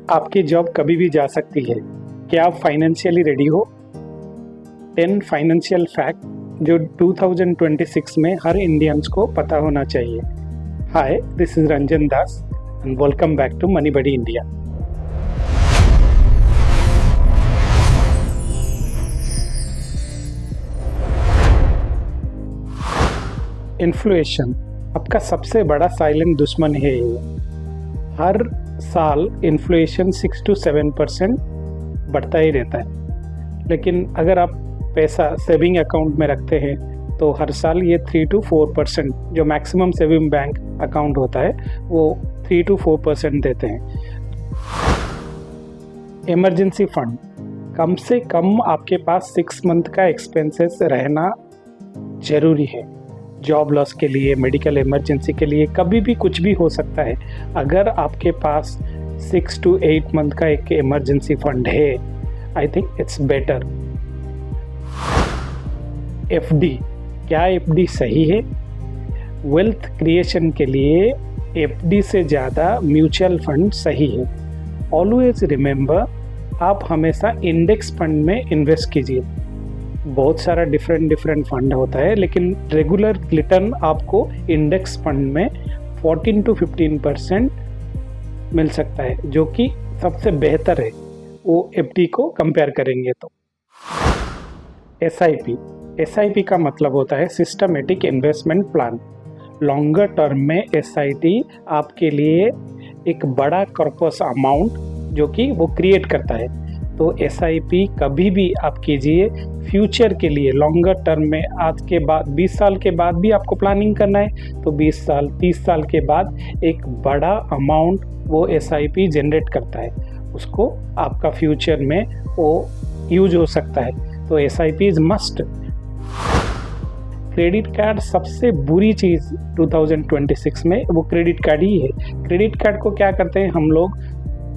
आपकी जॉब कभी भी जा सकती है। क्या आप फाइनेंशियली रेडी हो? 10 फाइनेंशियल फैक्ट जो 2026 में हर इंडियंस को पता होना चाहिए। Hi, this is Ranjan Das and welcome back to money buddy India. Inflation आपका सबसे बड़ा साइलेंट दुश्मन है। हर साल इन्फ्लेशन 6 to 7% बढ़ता ही रहता है, लेकिन अगर आप पैसा सेविंग अकाउंट में रखते हैं तो हर साल ये 3 to 4% जो मैक्सिमम सेविंग बैंक अकाउंट होता है वो 3 to 4% देते हैं। इमरजेंसी फंड, कम से कम आपके पास 6 मंथ का एक्सपेंसेस रहना जरूरी है। जॉब लॉस के लिए, मेडिकल इमरजेंसी के लिए, कभी भी कुछ भी हो सकता है। अगर आपके पास 6 to 8 मंथ का एक इमरजेंसी फंड है, I think it's better. FD, क्या एफडी सही है? वेल्थ क्रिएशन के लिए एफडी से ज़्यादा म्यूचुअल फंड सही है। ऑलवेज रिमेंबर, आप हमेशा इंडेक्स फंड में इन्वेस्ट कीजिए। बहुत सारा डिफरेंट फंड होता है, लेकिन रेगुलर रिटर्न आपको इंडेक्स फंड में 14 to 15% मिल सकता है, जो कि सबसे बेहतर है वो एफडी को कंपेयर करेंगे तो। एसआईपी का मतलब होता है systematic investment plan. Longer term में एसआईपी आपके लिए एक बड़ा कॉर्पस अमाउंट जो कि वो क्रिएट करता है। तो एसआईपी कभी भी आप कीजिए फ्यूचर के लिए। लॉन्गर टर्म में आज के बाद 20 साल के बाद भी आपको प्लानिंग करना है तो 20 साल 30 साल के बाद एक बड़ा अमाउंट वो एसआईपी जनरेट करता है, उसको आपका फ्यूचर में वो यूज हो सकता है। तो SIP is must. Credit card, सबसे बुरी चीज़ 2026 में वो क्रेडिट कार्ड ही है। क्रेडिट कार्ड को क्या करते हैं हम लोग,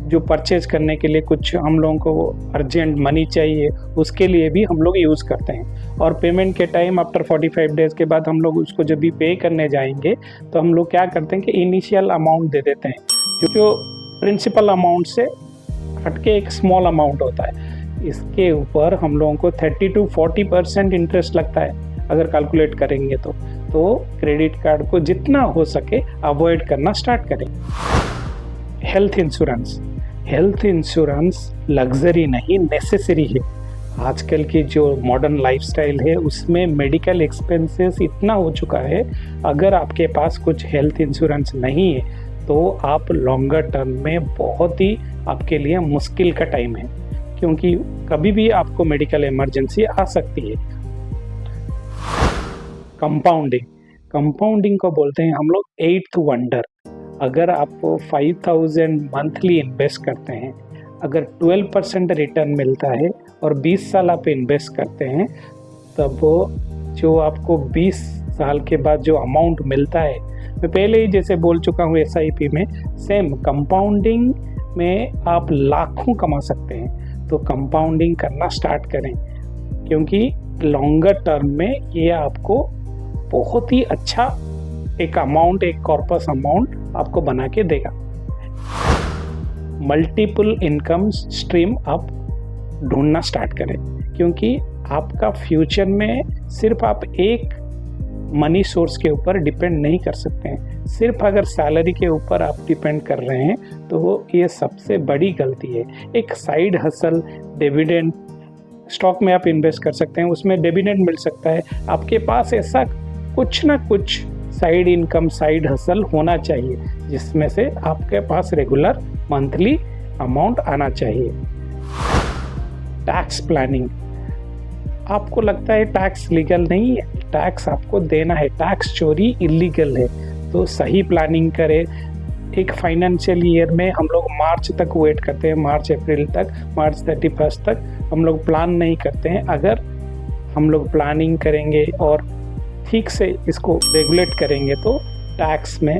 जो परचेज करने के लिए कुछ हम लोगों को अर्जेंट मनी चाहिए उसके लिए भी हम लोग यूज़ करते हैं, और पेमेंट के टाइम आफ्टर 45 डेज़ के बाद हम लोग उसको जब भी पे करने जाएंगे तो हम लोग क्या करते हैं कि इनिशियल अमाउंट दे देते हैं जो प्रिंसिपल अमाउंट से हटके एक स्मॉल अमाउंट होता है। इसके ऊपर हम लोगों को 30 to 40% इंटरेस्ट लगता है अगर कैलकुलेट करेंगे तो क्रेडिट कार्ड को जितना हो सके अवॉइड करना स्टार्ट करें। हेल्थ इंश्योरेंस लग्जरी नहीं, नेसेसरी है। आजकल की जो मॉडर्न लाइफस्टाइल है उसमें मेडिकल एक्सपेंसेस इतना हो चुका है, अगर आपके पास कुछ हेल्थ इंश्योरेंस नहीं है तो आप लॉन्गर टर्म में बहुत ही आपके लिए मुश्किल का टाइम है, क्योंकि कभी भी आपको मेडिकल इमरजेंसी आ सकती है। कंपाउंडिंग को बोलते हैं हम लोग 8th वंडर। अगर आप 5000 मंथली इन्वेस्ट करते हैं, अगर 12% रिटर्न मिलता है और 20 साल आप इन्वेस्ट करते हैं, तब जो आपको 20 साल के बाद जो अमाउंट मिलता है, मैं पहले ही जैसे बोल चुका हूँ एसआईपी में, सेम कंपाउंडिंग में आप लाखों कमा सकते हैं। तो कंपाउंडिंग करना स्टार्ट करें, क्योंकि लॉन्गर टर्म में ये आपको बहुत ही अच्छा एक अमाउंट, एक कॉर्पस अमाउंट आपको बना के देगा। मल्टीपल इनकम स्ट्रीम आप ढूंढना स्टार्ट करें, क्योंकि आपका फ्यूचर में सिर्फ आप एक मनी सोर्स के ऊपर डिपेंड नहीं कर सकते हैं। सिर्फ अगर सैलरी के ऊपर आप डिपेंड कर रहे हैं तो ये सबसे बड़ी गलती है। एक साइड हसल, डिविडेंड, स्टॉक में आप इन्वेस्ट कर सकते हैं, उसमें डिविडेंड मिल सकता है। आपके पास ऐसा कुछ ना कुछ साइड इनकम, साइड हसल होना चाहिए, जिसमें से आपके पास रेगुलर मंथली अमाउंट आना चाहिए। टैक्स प्लानिंग, आपको लगता है टैक्स लीगल नहीं है, टैक्स आपको देना है, टैक्स चोरी इलीगल है, तो सही प्लानिंग करें। एक फाइनेंशियल ईयर में हम लोग मार्च तक वेट करते हैं, मार्च अप्रैल तक, मार्च 31 तक हम लोग प्लान नहीं करते हैं। अगर हम लोग प्लानिंग करेंगे और ठीक से इसको रेगुलेट करेंगे तो टैक्स में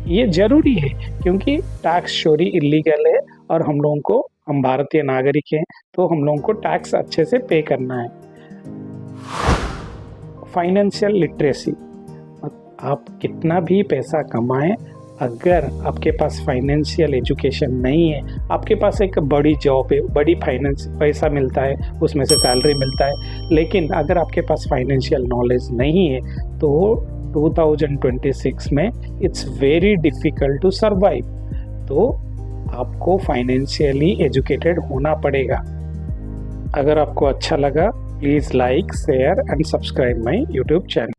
ये ज़रूरी है, क्योंकि टैक्स चोरी इलीगल है और हम भारतीय नागरिक हैं तो हम लोगों को टैक्स अच्छे से पे करना है। फाइनेंशियल लिटरेसी, आप कितना भी पैसा कमाएं, अगर आपके पास फाइनेंशियल एजुकेशन नहीं है, आपके पास एक बड़ी जॉब है, बड़ी फाइनेंस पैसा मिलता है, उसमें से सैलरी मिलता है, लेकिन अगर आपके पास फाइनेंशियल नॉलेज नहीं है तो 2026 में it's very difficult to survive. तो आपको फाइनेंशियली एजुकेटेड होना पड़ेगा। अगर आपको अच्छा लगा, please like, share and subscribe my YouTube channel.